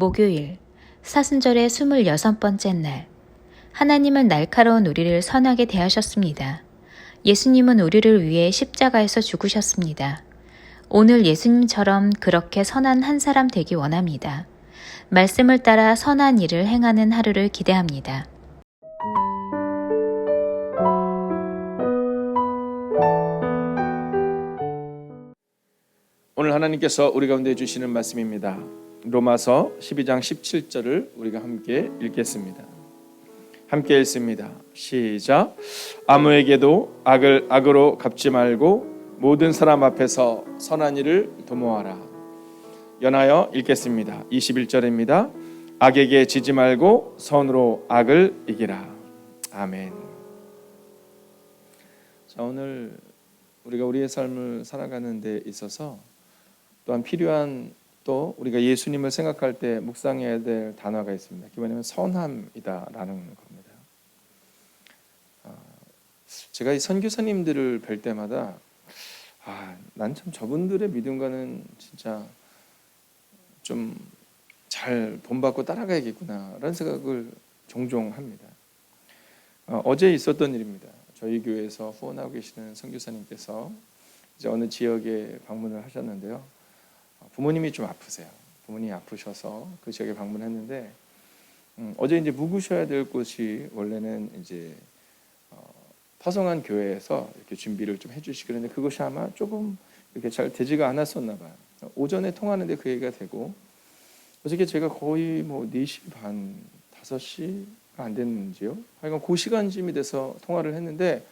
목요일, 사순절의 26번째 날. 하나님은 날카로운 우리를 선하게 대하셨습니다. 예수님은 우리를 위해 십자가에서 죽으셨습니다. 오늘 예수님처럼 그렇게 선한 한 사람 되기 원합니다. 말씀을 따라 선한 일을 행하는 하루를 기대합니다. 오늘 하나님께서 우리 가운데 주시는 말씀입니다. 로마서 12장 17절을 우리가 함께 읽겠습니다. 함께 읽습니다. 시작. 아무에게도 악을 악으로 갚지 말고 모든 사람 앞에서 선한 일을 도모하라. 연하여 읽겠습니다. 21절입니다. 악에게 지지 말고 선으로 악을 이기라. 아멘. 자, 오늘 우리가 우리의 삶을 살아가는 데 있어서 또한 필요한 또 우리가 예수님을 생각할 때 묵상해야 될 단어가 있습니다. 그게 뭐냐면 선함이다라는 겁니다. 제가 이 선교사님들을 뵐 때마다 난 참 저분들의 믿음과는 진짜 좀 잘 본받고 따라가야겠구나라는 생각을 종종 합니다. 어제 있었던 일입니다. 저희 교회에서 후원하고 계시는 선교사님께서 이제 어느 지역에 방문을 하셨는데요. 부모님이 좀 아프세요. 부모님이 아프셔서 그 지역에 방문했는데 어제 이제 묵으셔야 될 곳이 원래는 이제 파송한 교회에서 이렇게 준비를 좀 해주시고 그랬는데 그것이 아마 조금 이렇게 잘 되지가 않았었나 봐요. 오전에 통화하는데 그 얘기가 되고 어저께 제가 거의 뭐 4시 반, 5시가 안 됐는지요. 하여간 그 시간쯤이 돼서 통화를 했는데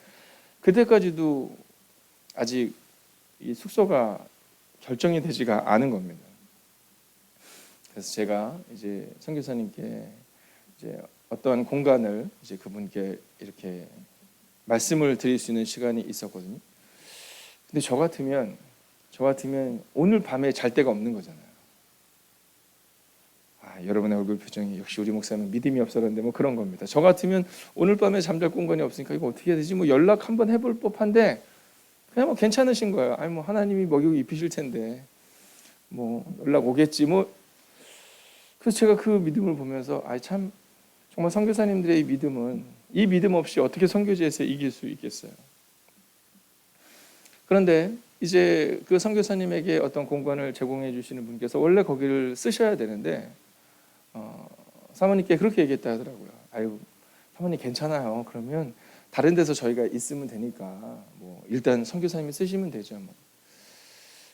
그때까지도 아직 이 숙소가 결정이 되지가 않은 겁니다. 그래서 제가 이제 선교사님께 이제 어떠한 공간을 이제 그분께 이렇게 말씀을 드릴 수 있는 시간이 있었거든요. 근데 저 같으면 오늘 밤에 잘 데가 없는 거잖아요. 여러분의 얼굴 표정이 역시 우리 목사는 믿음이 없어 그런데 뭐 그런 겁니다. 저 같으면 오늘 밤에 잠잘 공간이 없으니까 이거 어떻게 해야 되지? 뭐 연락 한번 해볼 법한데 그냥 뭐 괜찮으신 거예요. 뭐 하나님이 먹이고 입히실 텐데 뭐 연락 오겠지 뭐. 그래서 제가 그 믿음을 보면서 참 정말 선교사님들의 이 믿음 없이 어떻게 선교지에서 이길 수 있겠어요. 그런데 이제 그 선교사님에게 어떤 공간을 제공해 주시는 분께서 원래 거기를 쓰셔야 되는데 사모님께 그렇게 얘기했다 하더라고요. 사모님 괜찮아요. 그러면 다른 데서 저희가 있으면 되니까 뭐 일단 선교사님이 쓰시면 되죠. 뭐.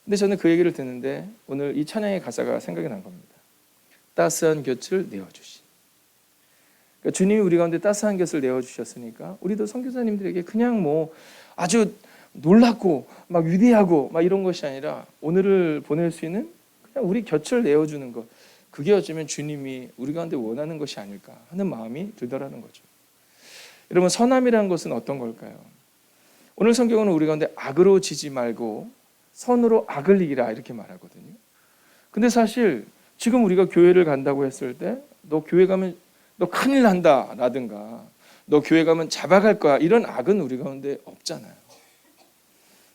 근데 저는 그 얘기를 듣는데 오늘 이 찬양의 가사가 생각이 난 겁니다. 따스한 곁을 내어주신. 그러니까 주님이 우리 가운데 따스한 곁을 내어주셨으니까 우리도 선교사님들에게 그냥 뭐 아주 놀랍고 막 위대하고 막 이런 것이 아니라 오늘을 보낼 수 있는 그냥 우리 곁을 내어주는 것. 그게 어쩌면 주님이 우리 가운데 원하는 것이 아닐까 하는 마음이 들더라는 거죠. 여러분, 선함이라는 것은 어떤 걸까요? 오늘 성경은 우리 가운데 악으로 지지 말고 선으로 악을 이기라 이렇게 말하거든요. 근데 사실 지금 우리가 교회를 간다고 했을 때 너 교회 가면 너 큰일 난다 라든가 너 교회 가면 잡아갈 거야 이런 악은 우리 가운데 없잖아요.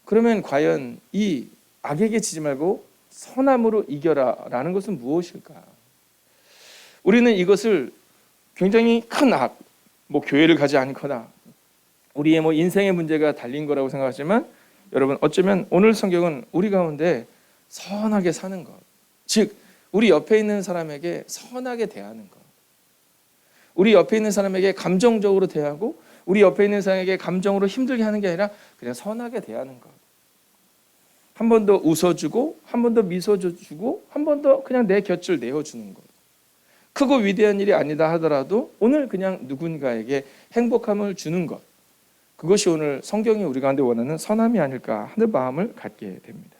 그러면 과연 이 악에게 지지 말고 선함으로 이겨라 라는 것은 무엇일까? 우리는 이것을 굉장히 큰 악, 뭐 교회를 가지 않거나 우리의 뭐 인생의 문제가 달린 거라고 생각하지만 여러분 어쩌면 오늘 성경은 우리 가운데 선하게 사는 것, 즉 우리 옆에 있는 사람에게 선하게 대하는 것, 우리 옆에 있는 사람에게 감정적으로 대하고 우리 옆에 있는 사람에게 감정으로 힘들게 하는 게 아니라 그냥 선하게 대하는 것. 한 번 더 웃어주고 한 번 더 미소 주고 한 번 더 그냥 내 곁을 내어주는 것. 크고 위대한 일이 아니다 하더라도 오늘 그냥 누군가에게 행복함을 주는 것. 그것이 오늘 성경이 우리 가운데 원하는 선함이 아닐까 하는 마음을 갖게 됩니다.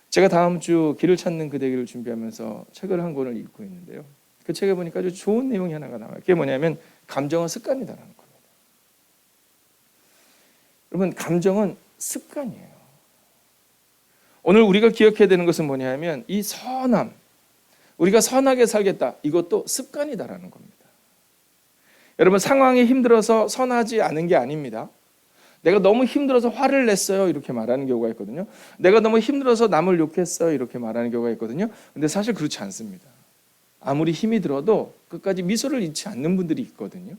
제가 다음 주 길을 찾는 그대를 준비하면서 책을 한 권을 읽고 있는데요. 그 책에 보니까 아주 좋은 내용이 하나가 나와요. 그게 뭐냐면 감정은 습관이다라는 겁니다. 여러분, 감정은 습관이에요. 오늘 우리가 기억해야 되는 것은 뭐냐면 이 선함, 우리가 선하게 살겠다, 이것도 습관이다라는 겁니다. 여러분, 상황이 힘들어서 선하지 않은 게 아닙니다. 내가 너무 힘들어서 화를 냈어요 이렇게 말하는 경우가 있거든요. 내가 너무 힘들어서 남을 욕했어요 이렇게 말하는 경우가 있거든요. 근데 사실 그렇지 않습니다. 아무리 힘이 들어도 끝까지 미소를 잃지 않는 분들이 있거든요.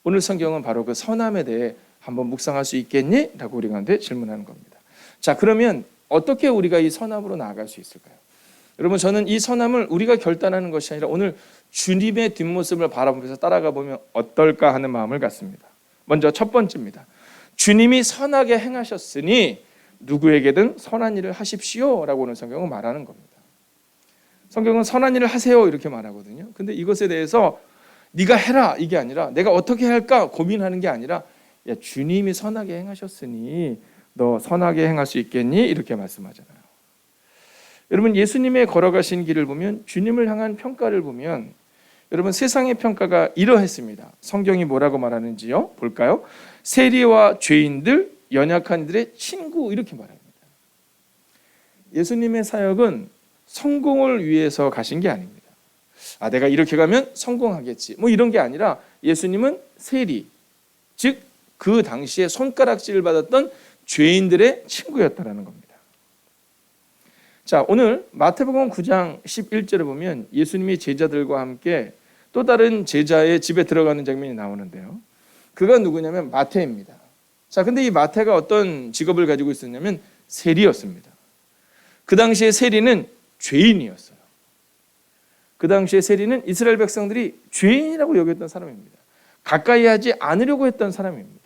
오늘 성경은 바로 그 선함에 대해 한번 묵상할 수 있겠니? 라고 우리가 질문하는 겁니다. 자, 그러면 어떻게 우리가 이 선함으로 나아갈 수 있을까요? 여러분, 저는 이 선함을 우리가 결단하는 것이 아니라 오늘 주님의 뒷모습을 바라보면서 따라가 보면 어떨까 하는 마음을 갖습니다. 먼저 첫 번째입니다. 주님이 선하게 행하셨으니 누구에게든 선한 일을 하십시오 라고 오늘 성경은 말하는 겁니다. 성경은 선한 일을 하세요 이렇게 말하거든요. 근데 이것에 대해서 네가 해라 이게 아니라 내가 어떻게 할까 고민하는 게 아니라 야, 주님이 선하게 행하셨으니 너 선하게 행할 수 있겠니? 이렇게 말씀하잖아요. 여러분, 예수님의 걸어가신 길을 보면, 주님을 향한 평가를 보면 여러분, 세상의 평가가 이러했습니다. 성경이 뭐라고 말하는지요? 볼까요? 세리와 죄인들, 연약한 이들의 친구 이렇게 말합니다. 예수님의 사역은 성공을 위해서 가신 게 아닙니다. 내가 이렇게 가면 성공하겠지 뭐 이런 게 아니라 예수님은 세리, 즉 그 당시에 손가락질을 받았던 죄인들의 친구였다라는 겁니다. 자, 오늘 마태복음 9장 11절에 보면 예수님이 제자들과 함께 또 다른 제자의 집에 들어가는 장면이 나오는데요. 그가 누구냐면 마태입니다. 자, 근데 이 마태가 어떤 직업을 가지고 있었냐면 세리였습니다. 그 당시에 세리는 죄인이었어요. 그 당시에 세리는 이스라엘 백성들이 죄인이라고 여겼던 사람입니다. 가까이 하지 않으려고 했던 사람입니다.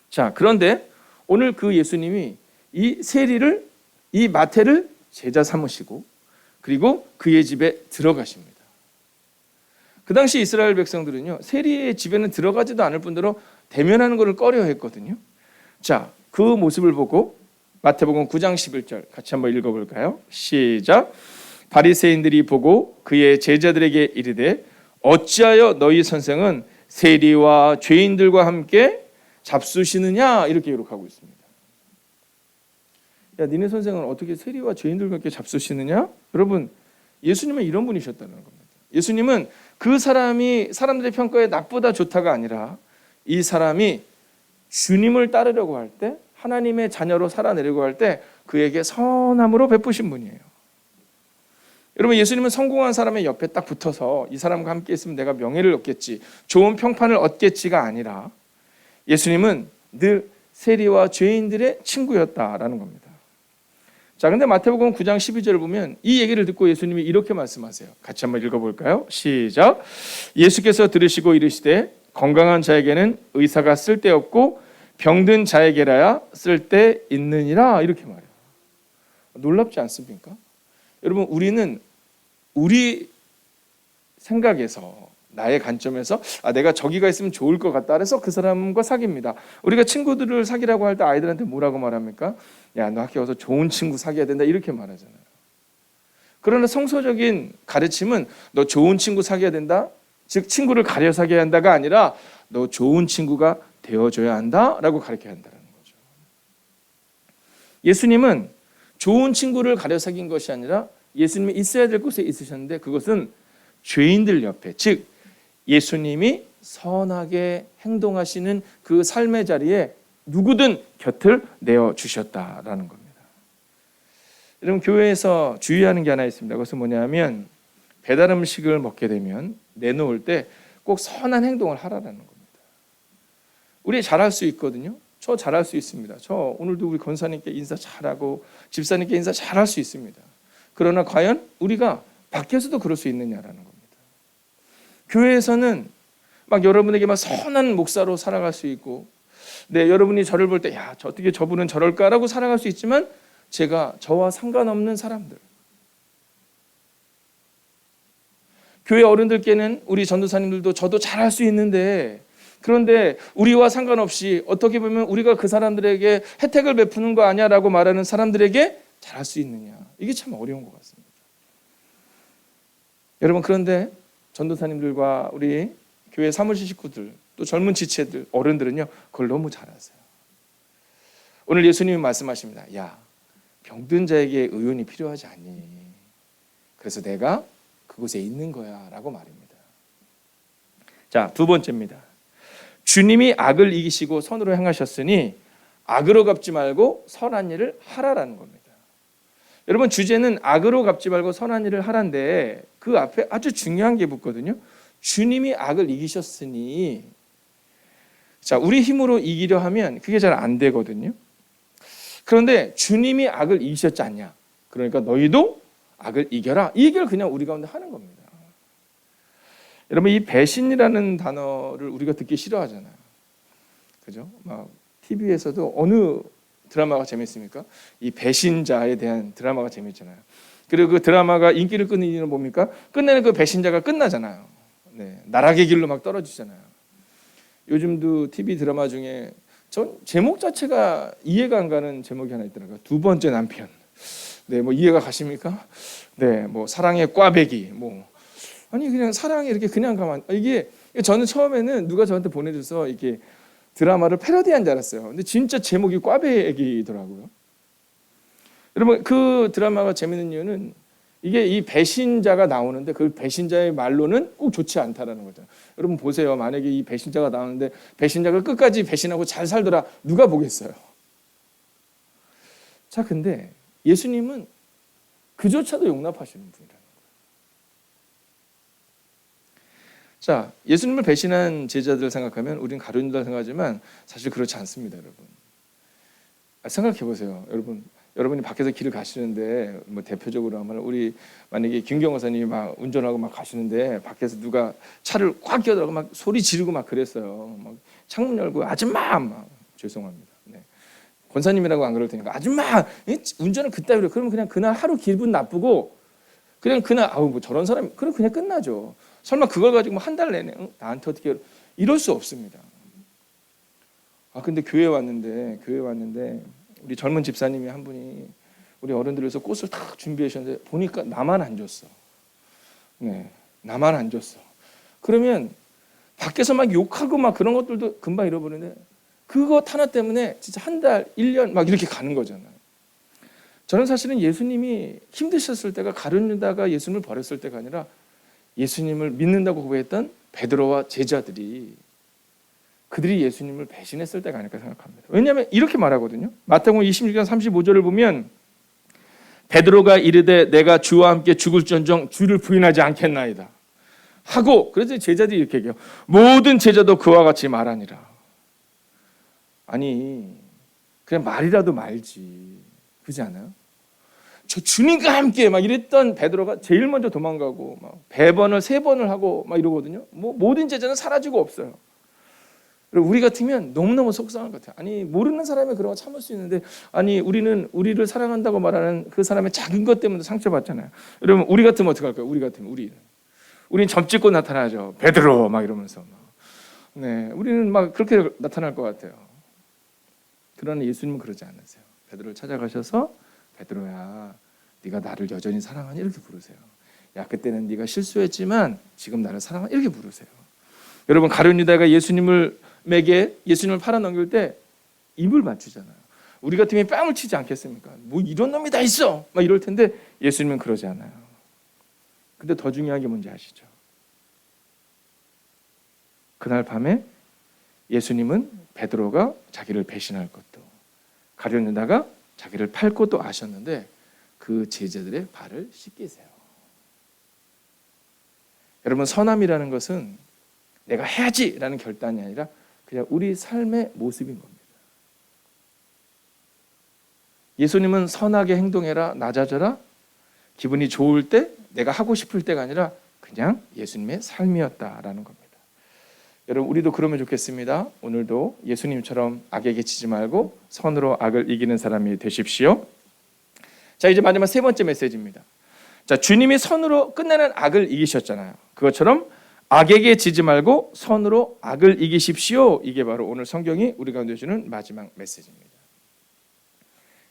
자, 그런데 오늘 그 예수님이 이 세리를, 이 마태를 제자 삼으시고 그리고 그의 집에 들어가십니다. 그 당시 이스라엘 백성들은요, 세리의 집에는 들어가지도 않을 뿐더러 대면하는 것을 꺼려했거든요. 자, 그 모습을 보고 마태복음 9장 11절 같이 한번 읽어볼까요? 시작. 바리새인들이 보고 그의 제자들에게 이르되 어찌하여 너희 선생은 세리와 죄인들과 함께 잡수시느냐 이렇게 기록하고 있습니다. 야, 니네 선생은 어떻게 세리와 죄인들과 함께 잡수시느냐? 여러분, 예수님은 이런 분이셨다는 겁니다. 예수님은 그 사람이 사람들의 평가에 나쁘다 좋다가 아니라 이 사람이 주님을 따르려고 할 때, 하나님의 자녀로 살아내려고 할 때 그에게 선함으로 베푸신 분이에요. 여러분, 예수님은 성공한 사람의 옆에 딱 붙어서 이 사람과 함께 있으면 내가 명예를 얻겠지, 좋은 평판을 얻겠지가 아니라 예수님은 늘 세리와 죄인들의 친구였다라는 겁니다. 자, 근데 마태복음 9장 12절을 보면 이 얘기를 듣고 예수님이 이렇게 말씀하세요. 같이 한번 읽어볼까요? 시작. 예수께서 들으시고 이르시되 건강한 자에게는 의사가 쓸데없고 병든 자에게라야 쓸데 있느니라 이렇게 말해요. 놀랍지 않습니까? 여러분, 우리는 우리 생각에서, 나의 관점에서 내가 저기가 있으면 좋을 것 같다 그래서 그 사람과 사귀입니다. 우리가 친구들을 사귀라고 할 때 아이들한테 뭐라고 말합니까? 야, 너 학교 와서 좋은 친구 사귀어야 된다 이렇게 말하잖아요. 그러나 성서적인 가르침은 너 좋은 친구 사귀어야 된다, 즉 친구를 가려 사귀어야 한다가 아니라 너 좋은 친구가 되어줘야 한다라고 가르쳐야 한다는 거죠. 예수님은 좋은 친구를 가려 사귄 것이 아니라 예수님이 있어야 될 곳에 있으셨는데 그것은 죄인들 옆에, 즉 예수님이 선하게 행동하시는 그 삶의 자리에 누구든 곁을 내어주셨다라는 겁니다. 여러분, 교회에서 주의하는 게 하나 있습니다. 그것은 뭐냐면 배달 음식을 먹게 되면 내놓을 때 꼭 선한 행동을 하라는 겁니다. 우리 잘할 수 있거든요. 저 잘할 수 있습니다. 저 오늘도 우리 권사님께 인사 잘하고 집사님께 인사 잘할 수 있습니다. 그러나 과연 우리가 밖에서도 그럴 수 있느냐라는 겁니다. 교회에서는 막 여러분에게 막 선한 목사로 살아갈 수 있고, 네, 여러분이 저를 볼 때 야, 어떻게 저분은 저럴까라고 살아갈 수 있지만 제가 저와 상관없는 사람들, 교회 어른들께는 우리 전도사님들도 저도 잘할 수 있는데, 그런데 우리와 상관없이 어떻게 보면 우리가 그 사람들에게 혜택을 베푸는 거 아니야라고 말하는 사람들에게 잘할 수 있느냐, 이게 참 어려운 것 같습니다. 여러분, 그런데 전도사님들과 우리 교회 사무실 식구들, 또 젊은 지체들, 어른들은요 그걸 너무 잘하세요. 오늘 예수님이 말씀하십니다. 야, 병든 자에게 의원이 필요하지 않니? 그래서 내가 그곳에 있는 거야 라고 말입니다. 자, 두 번째입니다. 주님이 악을 이기시고 선으로 행하셨으니 악으로 갚지 말고 선한 일을 하라라는 겁니다. 여러분 주제는 악으로 갚지 말고 선한 일을 하란데 그 앞에 아주 중요한 게 붙거든요. 주님이 악을 이기셨으니 자 우리 힘으로 이기려 하면 그게 잘 안 되거든요. 그런데 주님이 악을 이기셨지 않냐. 그러니까 너희도 악을 이겨라. 이 얘기를 그냥 우리 가운데 하는 겁니다. 여러분 이 배신이라는 단어를 우리가 듣기 싫어하잖아요. 그죠? 막 TV에서도 어느 드라마가 재밌습니까? 이 배신자에 대한 드라마가 재밌잖아요. 그리고 그 드라마가 인기를 끄는 이유는 뭡니까? 끝내는 그 배신자가 끝나잖아요. 네, 나락의 길로 막 떨어지잖아요. 요즘도 TV 드라마 중에 전 제목 자체가 이해가 안 가는 제목이 하나 있더라고요. 두 번째 남편. 네, 뭐 이해가 가십니까? 네, 뭐 사랑의 꽈배기. 뭐 아니 그냥 사랑이 이렇게 그냥 가만. 이게 저는 처음에는 누가 저한테 보내줘서 이렇게 드라마를 패러디한 줄 알았어요. 근데 진짜 제목이 꽈배기더라고요. 여러분 그 드라마가 재밌는 이유는 이게 이 배신자가 나오는데 그 배신자의 말로는 꼭 좋지 않다라는 거죠. 여러분 보세요. 만약에 이 배신자가 나오는데 배신자가 끝까지 배신하고 잘 살더라. 누가 보겠어요? 자, 근데 예수님은 그조차도 용납하시는 분이라는 거예요. 자, 예수님을 배신한 제자들을 생각하면 우리는 가룟유다를 생각하지만 사실 그렇지 않습니다, 여러분. 생각해 보세요, 여러분. 여러분이 밖에서 길을 가시는데 뭐 대표적으로 하면 우리 만약에 김경호 선생님이 막 운전하고 막 가시는데 밖에서 누가 차를 꽉 끼어들고 막 소리 지르고 막 그랬어요. 막 창문 열고 아줌마 막 죄송합니다. 네. 권사님이라고 안 그럴 테니까 아줌마 운전을 그따위로 그러면 그냥 그날 하루 기분 나쁘고 그냥 그날 아우 뭐 저런 사람이 그럼 그냥 끝나죠. 설마 그걸 가지고 한 달 내내 나한테 어떻게 이럴 수 없습니다. 아 근데 교회 왔는데 우리 젊은 집사님이 한 분이 우리 어른들을 위해서 꽃을 탁 준비하셨는데 보니까 나만 안 줬어. 네, 나만 안 줬어. 그러면 밖에서 막 욕하고 막 그런 것들도 금방 잃어버리는데 그거 하나 때문에 진짜 한 달, 1년 막 이렇게 가는 거잖아요. 저는 사실은 예수님이 힘드셨을 때가 가룟유다가 예수님을 버렸을 때가 아니라 예수님을 믿는다고 고백했던 베드로와 제자들이 그들이 예수님을 배신했을 때가 아닐까 생각합니다. 왜냐하면 이렇게 말하거든요. 마태복음 26장 35절을 보면 베드로가 이르되 내가 주와 함께 죽을지언정 주를 부인하지 않겠나이다 하고 그래서 제자들이 이렇게 얘기해요. 모든 제자도 그와 같이 말하니라. 아니 그냥 말이라도 말지 그렇지 않아요? 저 주님과 함께 막 이랬던 베드로가 제일 먼저 도망가고 막 배번을 3번을 하고 막 이러거든요. 뭐 모든 제자는 사라지고 없어요. 우리 같으면 너무너무 속상할 것 같아요. 아니 모르는 사람이 그런 거 참을 수 있는데 아니 우리는 우리를 사랑한다고 말하는 그 사람의 작은 것 때문에 상처받잖아요. 여러분 우리 같으면 어떡할까요? 우리는 점찍고 나타나죠. 베드로 막 이러면서 네, 우리는 막 그렇게 나타날 것 같아요. 그러나 예수님은 그러지 않으세요. 베드로를 찾아가셔서 베드로야 네가 나를 여전히 사랑하니 이렇게 부르세요. 야 그때는 네가 실수했지만 지금 나를 사랑하니 이렇게 부르세요. 여러분 가룟유다가 예수님을 팔아넘길 때 입을 맞추잖아요. 우리 같으면 뺨을 치지 않겠습니까? 뭐 이런 놈이 다 있어 막 이럴 텐데 예수님은 그러지 않아요. 근데 더 중요한 게 뭔지 아시죠? 그날 밤에 예수님은 베드로가 자기를 배신할 것도 가룟유다가 자기를 팔 것도 아셨는데 그 제자들의 발을 씻기세요. 여러분 선함이라는 것은 내가 해야지라는 결단이 아니라 그냥 우리 삶의 모습인 겁니다. 예수님은 선하게 행동해라, 낮아져라, 기분이 좋을 때, 내가 하고 싶을 때가 아니라 그냥 예수님의 삶이었다라는 겁니다. 여러분 우리도 그러면 좋겠습니다. 오늘도 예수님처럼 악에게 지지 말고 선으로 악을 이기는 사람이 되십시오. 자 이제 마지막 3번째 메시지입니다. 자 주님이 선으로 끝내는 악을 이기셨잖아요. 그것처럼 악에게 지지 말고 선으로 악을 이기십시오. 이게 바로 오늘 성경이 우리 가운데 주는 마지막 메시지입니다.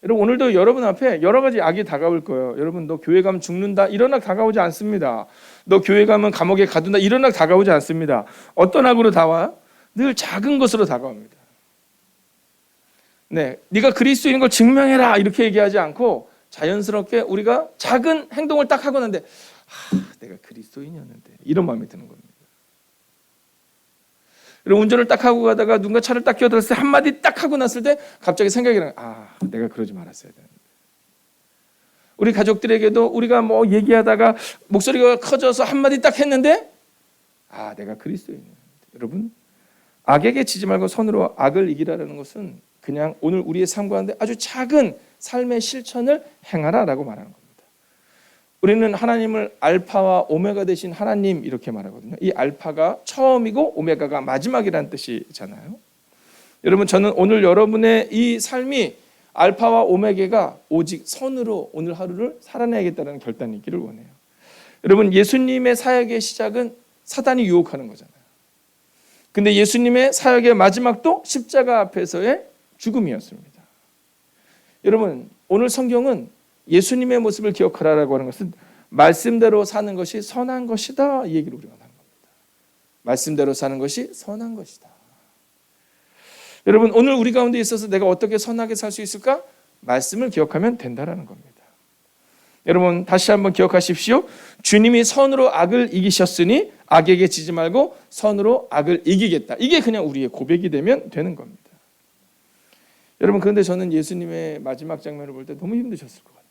여러분 오늘도 여러분 앞에 여러 가지 악이 다가올 거예요. 여러분 너 교회 가면 죽는다 이런 악 다가오지 않습니다. 너 교회 가면 감옥에 가둔다 이런 악 다가오지 않습니다. 어떤 악으로 다와요? 늘 작은 것으로 다가옵니다. 네, 네가 그리스도인 걸 증명해라 이렇게 얘기하지 않고 자연스럽게 우리가 작은 행동을 딱 하고 나는데 내가 그리스도인이었는데 이런 마음이 드는 겁니다. 그리고 운전을 딱 하고 가다가 누군가 차를 딱 끼어들었을 때 한마디 딱 하고 났을 때 갑자기 생각이 나요. 내가 그러지 말았어야 되는데. 우리 가족들에게도 우리가 뭐 얘기하다가 목소리가 커져서 한마디 딱 했는데 내가 그리스도인이야. 여러분, 악에게 지지 말고 선으로 악을 이기라는 것은 그냥 오늘 우리의 삶 가운데 아주 작은 삶의 실천을 행하라라고 말하는 겁니다. 우리는 하나님을 알파와 오메가 되신 하나님 이렇게 말하거든요. 이 알파가 처음이고 오메가가 마지막이라는 뜻이잖아요. 여러분, 저는 오늘 여러분의 이 삶이 알파와 오메가가 오직 선으로 오늘 하루를 살아내야겠다는 결단이 있기를 원해요. 여러분, 예수님의 사역의 시작은 사단이 유혹하는 거잖아요. 근데 예수님의 사역의 마지막도 십자가 앞에서의 죽음이었습니다. 여러분, 오늘 성경은 예수님의 모습을 기억하라라고 하는 것은 말씀대로 사는 것이 선한 것이다, 이 얘기를 우리가 하는 겁니다. 말씀대로 사는 것이 선한 것이다. 여러분, 오늘 우리 가운데 있어서 내가 어떻게 선하게 살 수 있을까? 말씀을 기억하면 된다라는 겁니다. 여러분, 다시 한번 기억하십시오. 주님이 선으로 악을 이기셨으니 악에게 지지 말고 선으로 악을 이기겠다. 이게 그냥 우리의 고백이 되면 되는 겁니다. 여러분, 그런데 저는 예수님의 마지막 장면을 볼 때 너무 힘드셨을 것 같아요.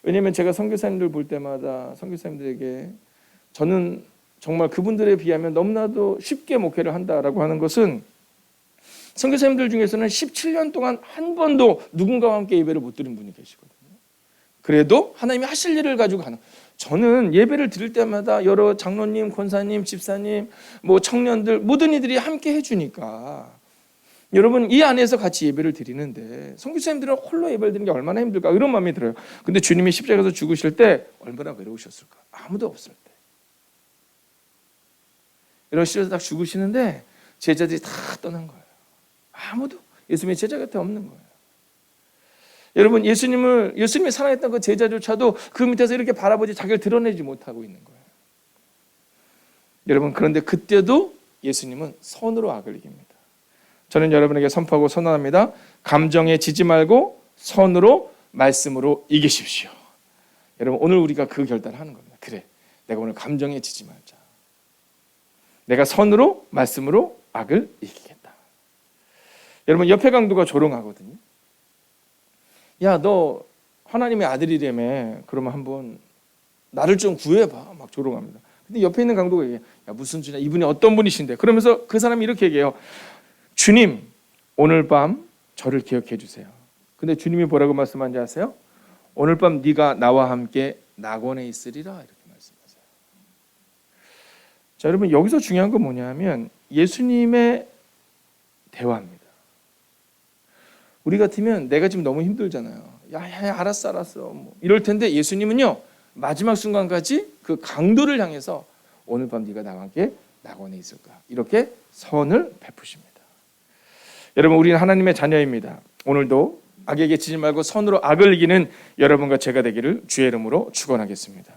왜냐하면 제가 선교사님들 볼 때마다 선교사님들에게 저는 정말 그분들에 비하면 너무나도 쉽게 목회를 한다라고 하는 것은 선교사님들 중에서는 17년 동안 한 번도 누군가와 함께 예배를 못 드린 분이 계시거든요. 그래도 하나님이 하실 일을 가지고 가는. 저는 예배를 드릴 때마다 여러 장로님, 권사님, 집사님, 뭐 청년들 모든 이들이 함께 해주니까 여러분, 이 안에서 같이 예배를 드리는데 선교사님들은 홀로 예배를 드리는 게 얼마나 힘들까, 이런 마음이 들어요. 근데 주님이 십자가에서 죽으실 때 얼마나 외로우셨을까. 아무도 없을 때. 이러시면서 딱 죽으시는데 제자들이 다 떠난 거예요. 아무도 예수님의 제자 곁에 없는 거예요. 여러분, 예수님이 사랑했던 그 제자조차도 그 밑에서 이렇게 바라보지 자기를 드러내지 못하고 있는 거예요. 여러분, 그런데 그때도 예수님은 선으로 악을 이깁니다. 저는 여러분에게 선포하고 선언합니다. 감정에 지지 말고 선으로, 말씀으로 이기십시오. 여러분, 오늘 우리가 그 결단을 하는 겁니다. 그래, 내가 오늘 감정에 지지 말자. 내가 선으로, 말씀으로 악을 이기겠다. 여러분, 옆에 강도가 조롱하거든요. 야, 너 하나님의 아들이라며, 그러면 한번 나를 좀 구해봐, 막 조롱합니다. 근데 옆에 있는 강도가 얘기해. 야, 무슨 주냐, 이분이 어떤 분이신데. 그러면서 그 사람이 이렇게 얘기해요. 주님, 오늘 밤 저를 기억해 주세요. 근데 주님이 뭐라고 말씀하는지 아세요? 오늘 밤 네가 나와 함께 낙원에 있으리라, 이렇게 말씀하세요. 자, 여러분, 여기서 중요한 건 뭐냐면 예수님의 대화입니다. 우리 같으면 내가 지금 너무 힘들잖아요. 야, 알았어 뭐 이럴 텐데 예수님은요, 마지막 순간까지 그 강도를 향해서 오늘 밤 네가 나와 함께 낙원에 있을까, 이렇게 선을 베푸십니다. 여러분, 우리는 하나님의 자녀입니다. 오늘도 악에게 지지 말고 선으로 악을 이기는 여러분과 제가 되기를 주의 이름으로 축원하겠습니다.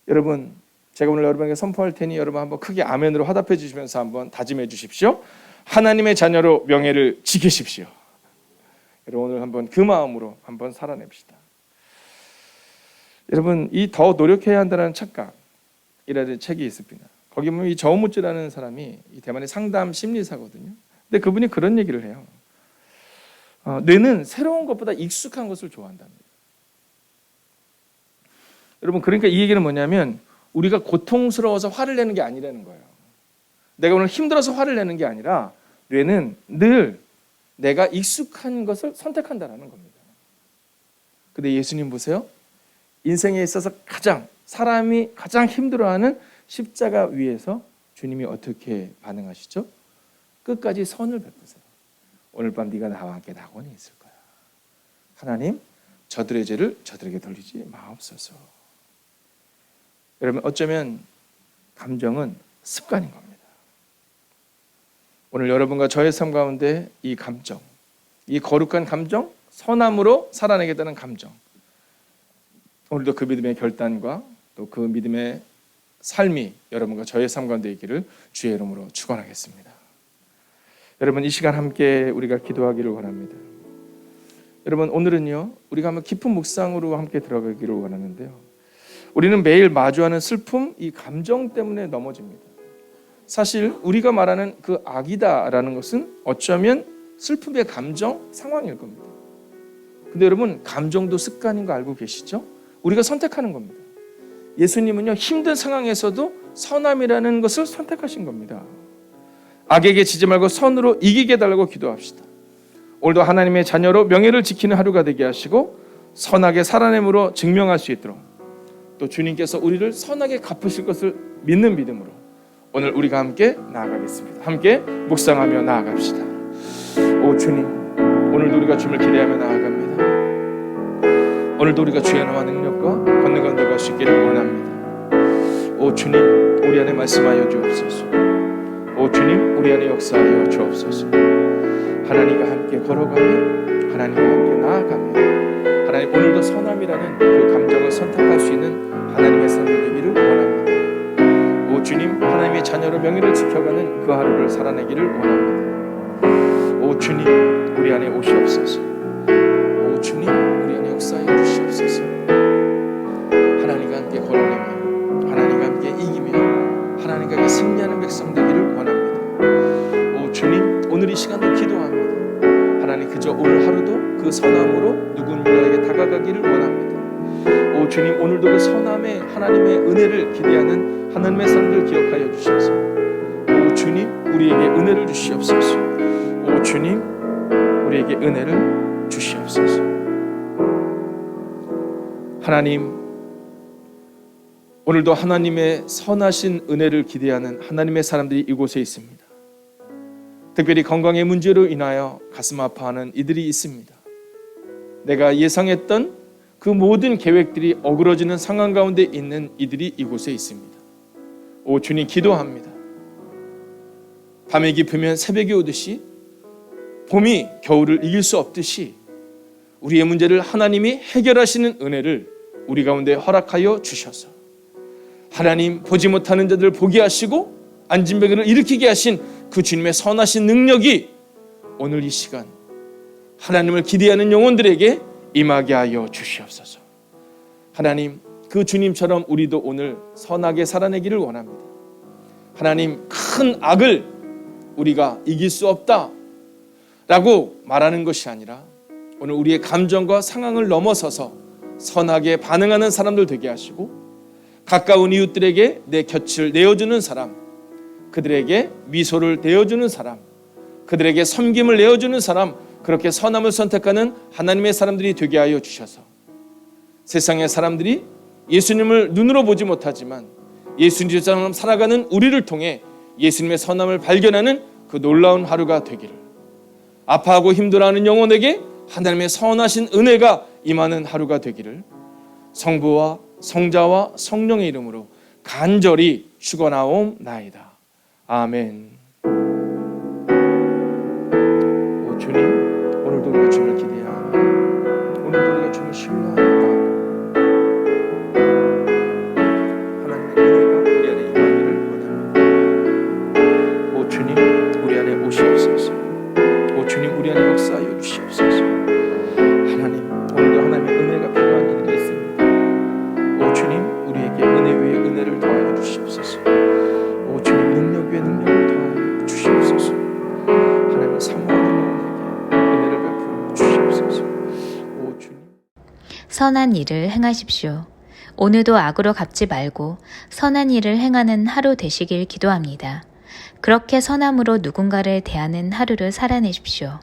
여러분, 제가 오늘 여러분에게 선포할 테니 여러분 한번 크게 아멘으로 화답해 주시면서 한번 다짐해 주십시오. 하나님의 자녀로 명예를 지키십시오. 여러분, 오늘 한번 그 마음으로 한번 살아냅시다. 여러분, 이 더 노력해야 한다는 착각이라는 책이 있습니다. 거기 보면 이 저우무츠라는 사람이 이 대만의 상담 심리사거든요. 근데 그분이 그런 얘기를 해요. 뇌는 새로운 것보다 익숙한 것을 좋아한답니다. 여러분, 그러니까 이 얘기는 뭐냐면 우리가 고통스러워서 화를 내는 게 아니라는 거예요. 내가 오늘 힘들어서 화를 내는 게 아니라 뇌는 늘 내가 익숙한 것을 선택한다는 겁니다. 근데 예수님 보세요. 인생에 있어서 사람이 가장 힘들어하는 십자가 위에서 주님이 어떻게 반응하시죠? 끝까지 선을 베푸세요. 오늘 밤 네가 나와 함께 낙원에 있을 거야. 하나님, 저들의 죄를 저들에게 돌리지 마옵소서. 여러분, 어쩌면 감정은 습관인 겁니다. 오늘 여러분과 저의 삶 가운데 이 감정, 이 거룩한 감정, 선함으로 살아내겠다는 감정, 오늘도 그 믿음의 결단과 또 그 믿음의 삶이 여러분과 저의 삶 가운데 있기를 주의 이름으로 축원하겠습니다. 여러분, 이 시간 함께 우리가 기도하기를 원합니다. 여러분, 오늘은요, 우리가 한번 깊은 묵상으로 함께 들어가기를 원하는데요, 우리는 매일 마주하는 슬픔, 이 감정 때문에 넘어집니다. 사실 우리가 말하는 그 악이다라는 것은 어쩌면 슬픔의 감정, 상황일 겁니다. 근데 여러분, 감정도 습관인 거 알고 계시죠? 우리가 선택하는 겁니다. 예수님은요, 힘든 상황에서도 선함이라는 것을 선택하신 겁니다. 악에게 지지 말고 선으로 이기게 해달라고 기도합시다. 오늘도 하나님의 자녀로 명예를 지키는 하루가 되게 하시고 선하게 살아냄으로 증명할 수 있도록, 또 주님께서 우리를 선하게 갚으실 것을 믿는 믿음으로 오늘 우리가 함께 나아가겠습니다. 함께 묵상하며 나아갑시다. 오 주님, 오늘도 우리가 주님을 기대하며 나아갑니다. 오늘도 우리가 주의 나와 능력과 권능과 너가 수 있기를 원합니다. 오 주님, 우리 안에 말씀하여 주옵소서. 오 주님, 우리 안에 역사하여 주옵소서. 하나님과 함께 걸어가며 하나님과 함께 나아가며 하나님, 오늘도 선함이라는 그 감정을 선택할 수 있는 하나님의 사람들 되기를 원합니다. 오 주님, 하나님의 자녀로 명예를 지켜가는 그 하루를 살아내기를 원합니다. 오 주님, 우리 안에 오시옵소서. 오 주님, 우리 안에 역사하여 주시옵소서. 하나님과 함께 걸어내며 하나님과 함께 이기며 하나님과 함께 승리하는 백성 되기를 원합니다. 오 주님, 오늘 이 시간도 기도합니다. 하나님, 그저 오늘 하루도 그 선함으로 누군가에게 다가가기를 원합니다. 오 주님, 오늘도 그 선함의 하나님의 은혜를 기대하는 하나님의 사람들 기억하여 주셔서 오 주님, 우리에게 은혜를 주시옵소서. 오 주님, 우리에게 은혜를 주시옵소서. 하나님, 오늘도 하나님의 선하신 은혜를 기대하는 하나님의 사람들이 이곳에 있습니다. 특별히 건강의 문제로 인하여 가슴 아파하는 이들이 있습니다. 내가 예상했던 그 모든 계획들이 어그러지는 상황 가운데 있는 이들이 이곳에 있습니다. 오 주님, 기도합니다. 밤이 깊으면 새벽이 오듯이, 봄이 겨울을 이길 수 없듯이 우리의 문제를 하나님이 해결하시는 은혜를 우리 가운데 허락하여 주셔서 하나님, 보지 못하는 자들을 보게 하시고 안진병을 일으키게 하신 그 주님의 선하신 능력이 오늘 이 시간 하나님을 기대하는 영혼들에게 임하게 하여 주시옵소서. 하나님, 그 주님처럼 우리도 오늘 선하게 살아내기를 원합니다. 하나님, 큰 악을 우리가 이길 수 없다 라고 말하는 것이 아니라 오늘 우리의 감정과 상황을 넘어서서 선하게 반응하는 사람들 되게 하시고, 가까운 이웃들에게 내 곁을 내어주는 사람, 그들에게 미소를 내어주는 사람, 그들에게 섬김을 내어주는 사람, 그렇게 선함을 선택하는 하나님의 사람들이 되게 하여 주셔서 세상의 사람들이 예수님을 눈으로 보지 못하지만 예수님처럼 살아가는 우리를 통해 예수님의 선함을 발견하는 그 놀라운 하루가 되기를, 아파하고 힘들어하는 영혼에게 하나님의 선하신 은혜가 임하는 하루가 되기를 성부와 성자와 성령의 이름으로 간절히 축원하옵나이다. 아멘. 오 주님, 오늘도 우리가 주님을 기대하며 오늘도 우리가 주님을 신뢰하며 하나님의 은혜가 우리 안에 임하기를 원합니다. 오 주님, 우리 안에 오시옵소서. 오 주님, 우리 안에 역사하여 주시옵소서. 하나님, 오늘도 하나님의 은혜가 필요한 일이 있습니다. 오 주님, 우리에게 은혜 위에 은혜를 더하여 주시옵소서. 오 주님, 능력 위에 능력을 더하여 주시옵소서. 하나님, 사모하는 영혼에게 은혜를 베풀어 주시옵소서. 오 주님, 선한 일을 행하십시오. 오늘도 악으로 갚지 말고 선한 일을 행하는 하루 되시길 기도합니다. 그렇게 선함으로 누군가를 대하는 하루를 살아내십시오.